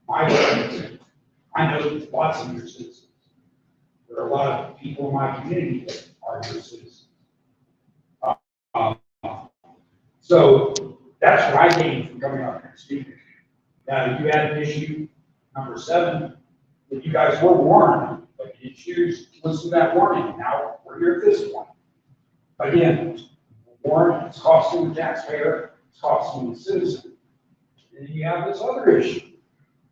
My citizens, I know lots of your citizens. There are a lot of people in my community that are your citizens. So that's what I gained from coming up here and speaking. Now, you had an issue, number 7, that you guys were warned, but you choose to listen to that warning. Now we're here at this point. Again, warned, it's costing the taxpayer, it's costing the citizen. And then you have this other issue,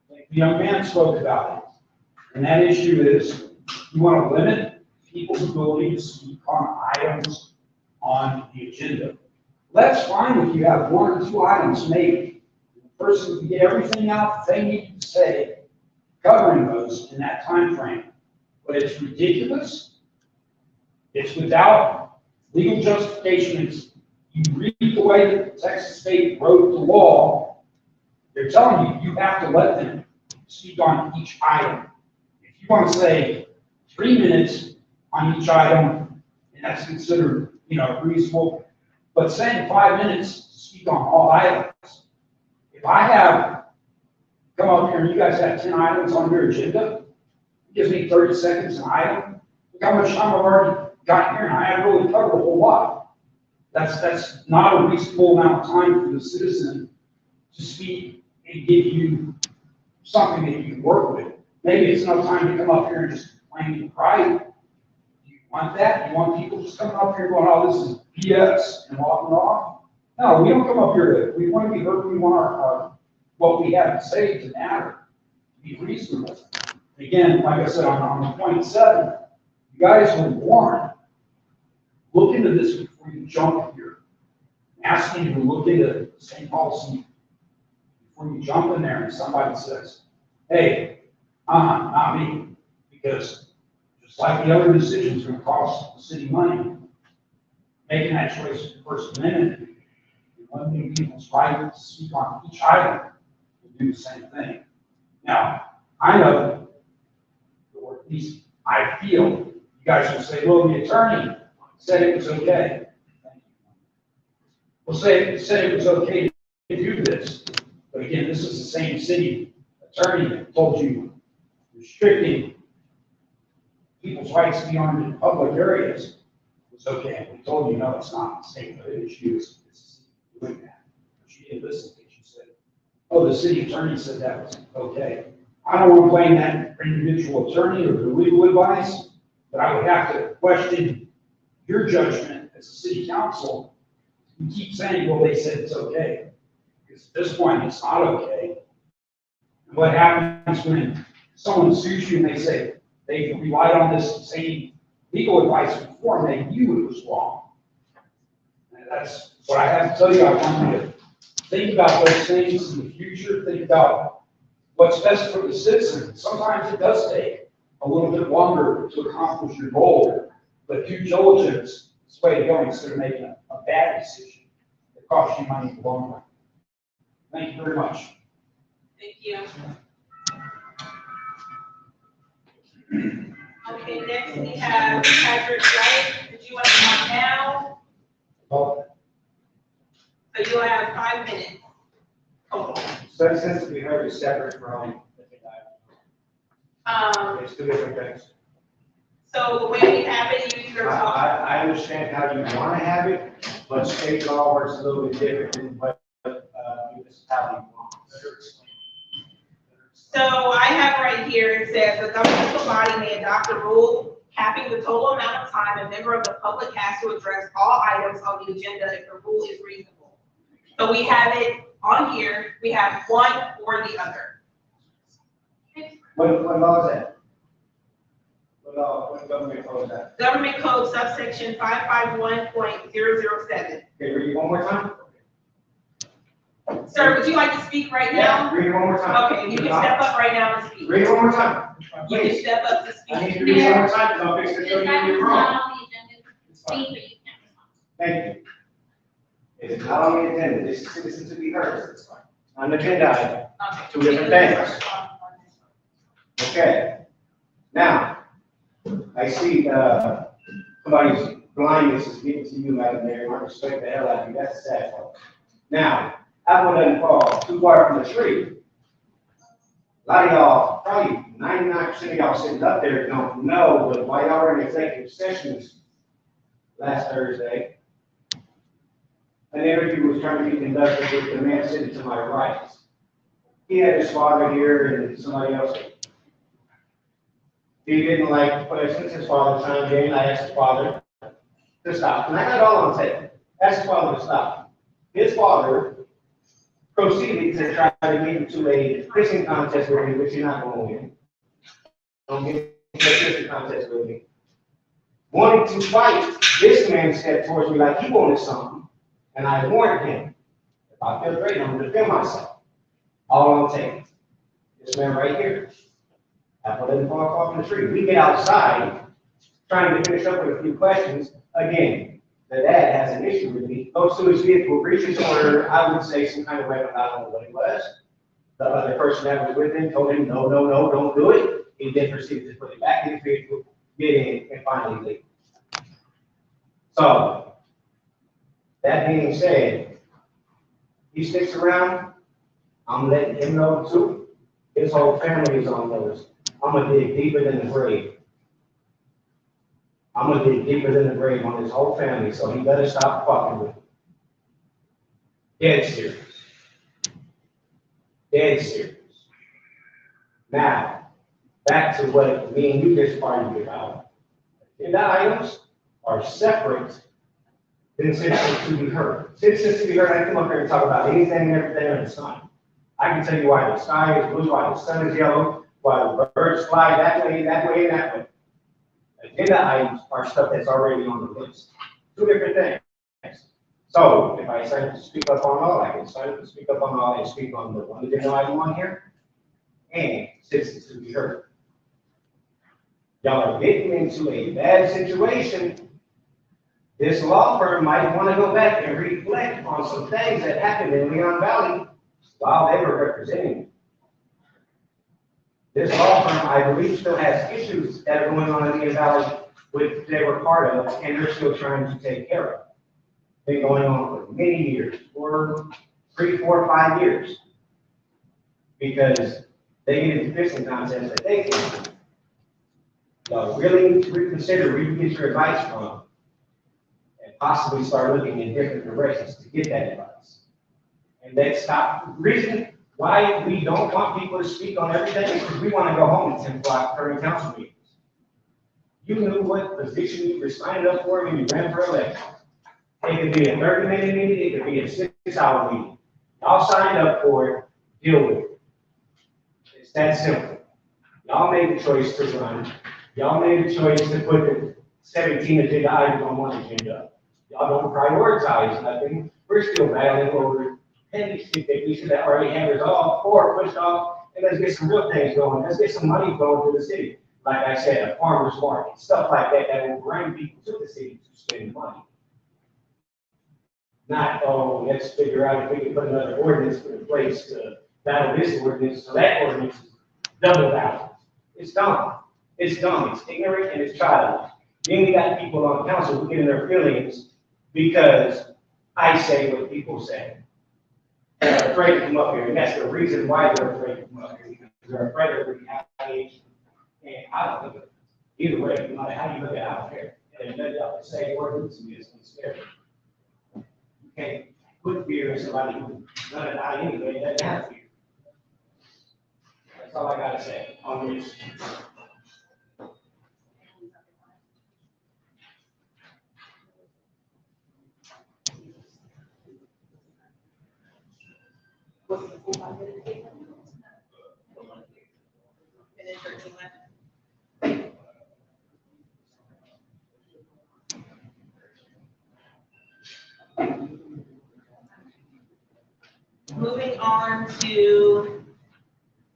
like the young man spoke about it. And that issue is you want to limit people's ability to speak on items on the agenda. That's fine if you have 1 or 2 items maybe. The person can get everything out that they need to say, covering those in that time frame. But it's ridiculous. It's without legal justification. You read the way that Texas State wrote the law, they're telling you have to let them speak on each item. If you want to say 3 minutes on each item, and that's considered, reasonable, but saying 5 minutes to speak on all items. If I have come up here and you guys have 10 items on your agenda, it gives me 30 seconds an item. Look how much time I've already got here, and I haven't really covered a whole lot. That's not a reasonable amount of time for the citizen to speak and give you something that you can work with. Maybe it's enough time to come up here and just complain and cry. Do you want that? You want people just coming up here going, oh, this is BS and walking off? No, we don't come up here we want to be heard. We want our what we have to say to matter, to be reasonable. Again, like I said, on point 7, you guys were warned. Look into this before you jump here. I'm asking you to look into the same policy before you jump in there and somebody says, hey, not me. Because just like the other decisions are going to cost the city money, making that choice in the First Amendment, and limiting people's right to speak on each item will do the same thing. Now, I know, or at least I feel, you guys will say, well, the attorney said it was okay. We'll say said it was okay to do this. But again, this is the same city attorney that told you restricting people's rights to be armed in public areas was okay. We told you, no, it's not the state of the issue. It's doing that. But she didn't listen. She said, oh, the city attorney said that was okay. I don't want to blame that individual attorney or the legal advice, but I would have to question your judgment as a city council. You keep saying, well, they said it's okay. Because at this point, it's not okay. And what happens when someone sues you and they say they relied on this same legal advice before and they knew it was wrong? And that's what I have to tell you. I want you to think about those things in the future. Think about what's best for the citizen. Sometimes it does take a little bit longer to accomplish your goal, but due diligence is the way to go instead of making a bad decision that costs you money in the long run. Thank you very much. Thank you. Okay, next we have Patrick Wright. Did you want to come now? Oh, So you'll have 5 minutes total. So since we heard is separate from, it's 2 different things. So the way we have it, you either talk. I understand how you want to have it, but state law works a little bit different than what municipality wants. So I have right here, it says the governmental body may adopt a rule capping the total amount of time a member of the public has to address all items on the agenda if the rule is reasonable. So we have it on here, we have one or the other. What law is that? What government code is that? Government code subsection 551.007. Okay, read it one more time. Sir, would you like to speak right now? Read it one more time. Okay, you can step up right now and speak. Read it one more time. You can Please. step up to I need speak. to read it one more time because I'll fix it so you If get that it was wrong. not on the agenda, It's fine. speak, but you can't respond. Thank you. It's not on the agenda. This is citizen to be heard. It's fine. On the agenda item. Okay. 2 different things. Okay. Now, I see somebody's blindness is getting to you, Madam Mayor. I respect the hell out of you. That's a sad part. Now, apple doesn't fall too far from the tree. A lot of y'all, probably 99% of y'all sitting up there don't know, but while y'all were in executive sessions last Thursday, an interview was trying to be conducted with the man sitting to my right. He had his father here and somebody else. He didn't like the questions his father chimed in. I asked his father to stop. And I got it all on tape. Asked his father to stop. His father proceeded to try to get into a kissing contest with me, which you're not going to win. Don't get into a kissing contest with me. Wanting to fight, this man stepped towards me like he wanted something, and I warned him. If I feel threatened, I'm going to defend myself. All on tape. This man right here. Apple didn't fall off the tree. We get outside, trying to finish up with a few questions. Again, the dad has an issue with me. Goes to his vehicle, reaches for, I would say, some kind of weapon. I don't know what it was. The other person that was with him told him, no, no, no, don't do it. He then proceeded to put it back in his vehicle, get in, and finally leave. So, that being said, he sticks around. I'm letting him know too. His whole family is on notice. I'm gonna dig deeper than the grave. I'm gonna dig deeper than the grave on his whole family, so he better stop fucking with me. Dead serious. Dead serious. Now, back to what me and you just argued about. The items are separate than citizens to be heard. Citizens to be heard, I come up here and talk about anything and everything under the sun. I can tell you why the sky is blue, why the sun is yellow, why the birds fly that way, that way, and that way. Agenda items are stuff that's already on the list. Two different things. So if I decided to speak up on all, I can decide to speak up on all and speak on the one agenda item on here and citizens to be heard. Y'all are getting into a bad situation. This law firm might want to go back and reflect on some things that happened in Leon Valley while they were representing you. This law firm, I believe, still has issues that are going on in Leon Valley, which they were part of, and they're still trying to take care of. Been going on for many years, for 3, 4, 5 years, because they get into fishing contests that they can't. Y'all really need to reconsider where you get your advice from, and possibly start looking in different directions to get that advice. And let's stop. The reason why we don't want people to speak on everything is because we want to go home at 10 o'clock during council meetings. You knew what position you were signing up for when you ran for election. It could be a 30-minute meeting, it could be a 6-hour meeting. Y'all signed up for it, deal with it. It's that simple. Y'all made the choice to run. Y'all made the choice to put the 17 agenda items on one agenda. Y'all don't prioritize nothing. We're still battling over petty shit that we should have already had resolved or pushed off, and let's get some real things going. Let's get some money going to the city. Like I said, a farmer's market, stuff like that that will bring people to the city to spend money. Not, oh, let's figure out if we can put another ordinance in place to battle this ordinance, so that ordinance is double battle. It's dumb. It's dumb. It's ignorant and it's childish. Then we got people on council who get in their feelings because I say what people say. They're afraid to come up here, and that's the reason why they're afraid to come up here, because they're afraid of retaliation. And I don't think either way, no matter how you look at it, I don't care. And let y'all say ordinance to me is scary. You can't put fear in somebody who none of that anyway, doesn't have fear. That's all I gotta say on this. And then 13 left. Moving on to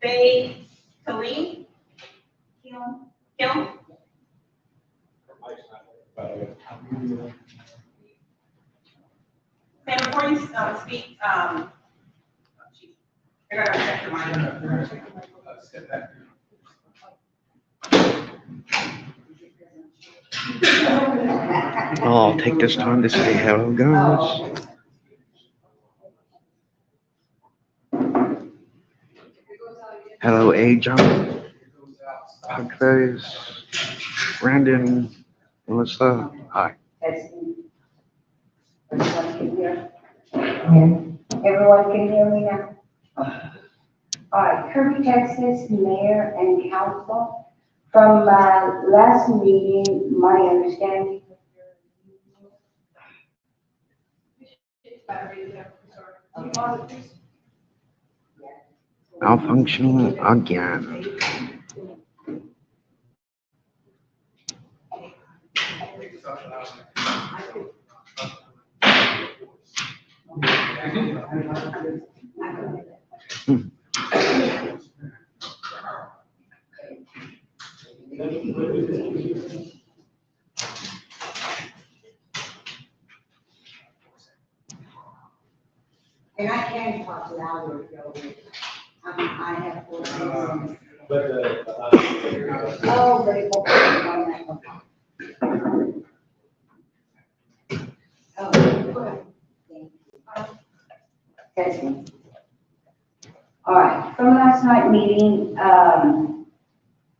Faye Kalim. Kim. And before you speak, you're gonna check your mic. I'll take this time to see how it goes. Hello, A. John. Podcast. Brandon. Melissa. Hi. Everyone can hear? Everyone can hear me now? All right, Kirby, Texas, Mayor and Council. From last meeting, my understanding Malfunction again. and I can talk louder if y'all wish. I have four things. Oh, but it won't be on that one. Oh, good. Thank you. Testing. All right, from last night meeting,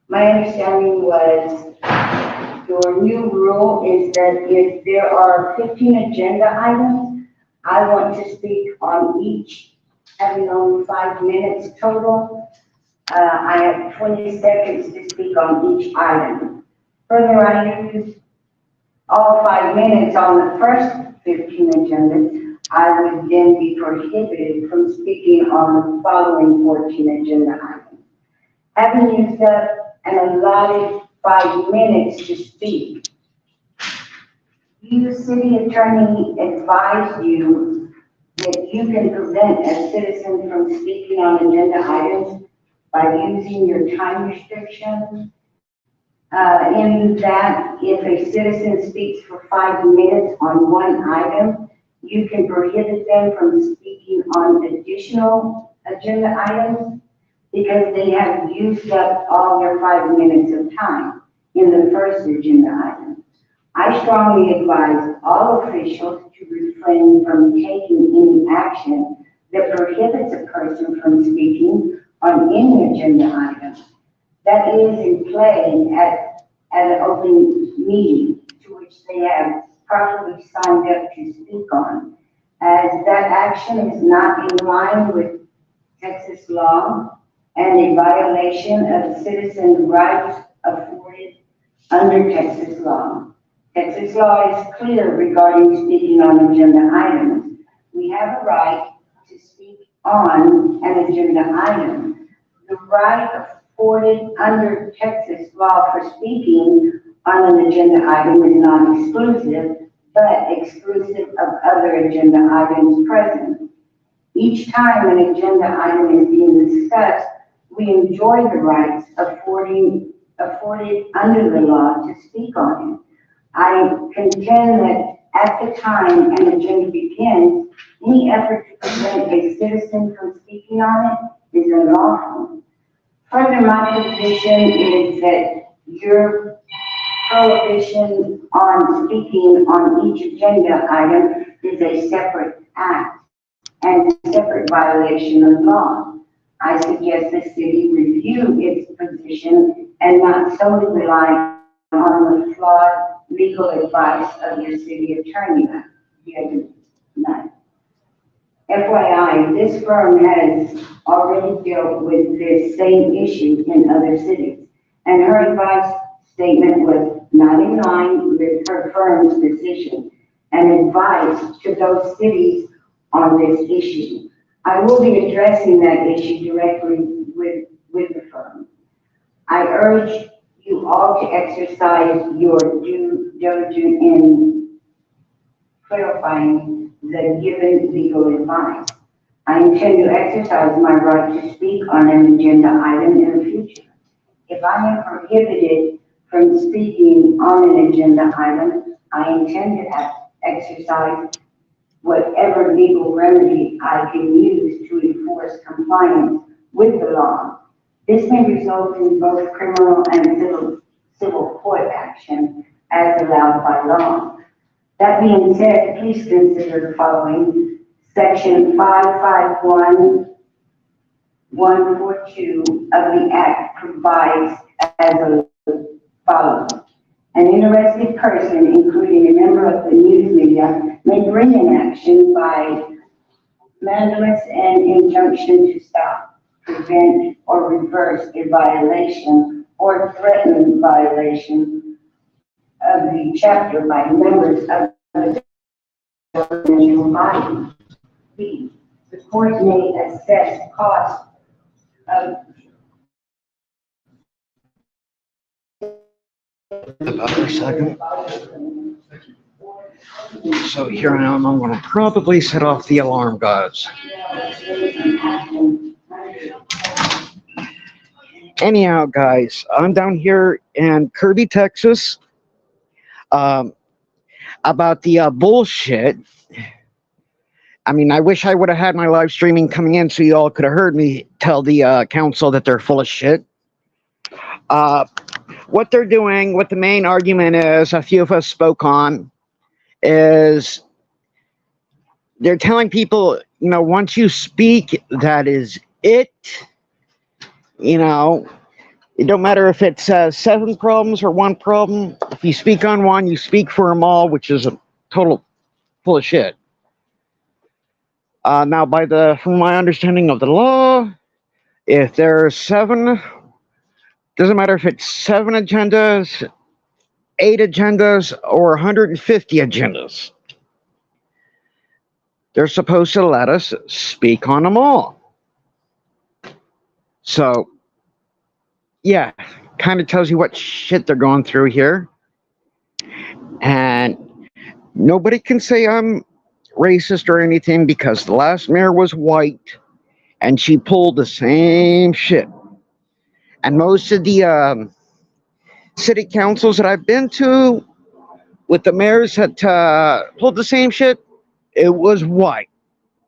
my understanding was your new rule is that if there are 15 agenda items, I want to speak on each, having only 5 minutes total. I have 20 seconds to speak on each item. Further, I use all 5 minutes on the first 15 agendas. I would then be prohibited from speaking on the following 14 agenda items. Having used up an allotted 5 minutes to speak, you, city attorney, advised you that you can prevent a citizen from speaking on agenda items by using your time restriction. In that, if a citizen speaks for 5 minutes on one item, you can prohibit them from speaking on additional agenda items because they have used up all their 5 minutes of time in the first agenda item. I strongly advise all officials to refrain from taking any action that prohibits a person from speaking on any agenda item that is in play at an open meeting to which they have properly signed up to speak on, as that action is not in line with Texas law and a violation of citizen rights afforded under Texas law. Texas law is clear regarding speaking on agenda items. We have a right to speak on an agenda item. The right afforded under Texas law for speaking on an agenda item is not exclusive, but exclusive of other agenda items present. Each time an agenda item is being discussed, we enjoy the rights afforded under the law to speak on it. I contend that at the time an agenda begins, any effort to prevent a citizen from speaking on it is unlawful. Further, my position is that your prohibition on speaking on each agenda item is a separate act and a separate violation of law. I suggest the city review its position and not solely rely on the flawed legal advice of your city attorney the other night. FYI, this firm has already dealt with this same issue in other cities, and her advice statement was not in line with her firm's decision and advice to those cities on this issue. I will be addressing that issue directly with the firm. I urge you all to exercise your due diligence in clarifying the given legal advice. I intend to exercise my right to speak on an agenda item in the future. If I am prohibited from speaking on an agenda item, I intend to exercise whatever legal remedy I can use to enforce compliance with the law. This may result in both criminal and civil court action as allowed by law. That being said, please consider the following. Section 551 142 of the Act provides as follows. An interested person, including a member of the news media, may bring an action by mandamus and injunction to stop, prevent, or reverse a violation or threatened violation of the chapter by members of the governmental body. B, the court may assess costs of About for a second. So here I am. I'm going to probably set off the alarm, guys. Anyhow, guys, I'm down here in Kirby, Texas. About the bullshit. I mean, I wish I would have had my live streaming coming in so you all could have heard me tell the council that they're full of shit. What they're doing, what the main argument is, a few of us spoke on, is they're telling people, you know, once you speak, that is it. You know, it don't matter if it's 7 problems or 1 problem. If you speak on one, you speak for them all, which is a total full of shit. Now, from my understanding of the law, if there are 7, doesn't matter if it's 7 agendas, 8 agendas, or 150 agendas. They're supposed to let us speak on them all. So, yeah, kind of tells you what shit they're going through here. And nobody can say I'm racist or anything because the last mayor was white and she pulled the same shit. And most of the city councils that I've been to with the mayors that pulled the same shit, it was white.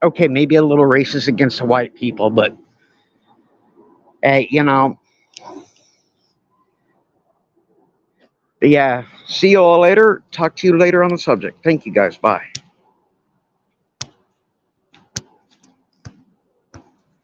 Okay, maybe a little racist against the white people, but hey, you know. But yeah, see you all later. Talk to you later on the subject. Thank you guys. Bye.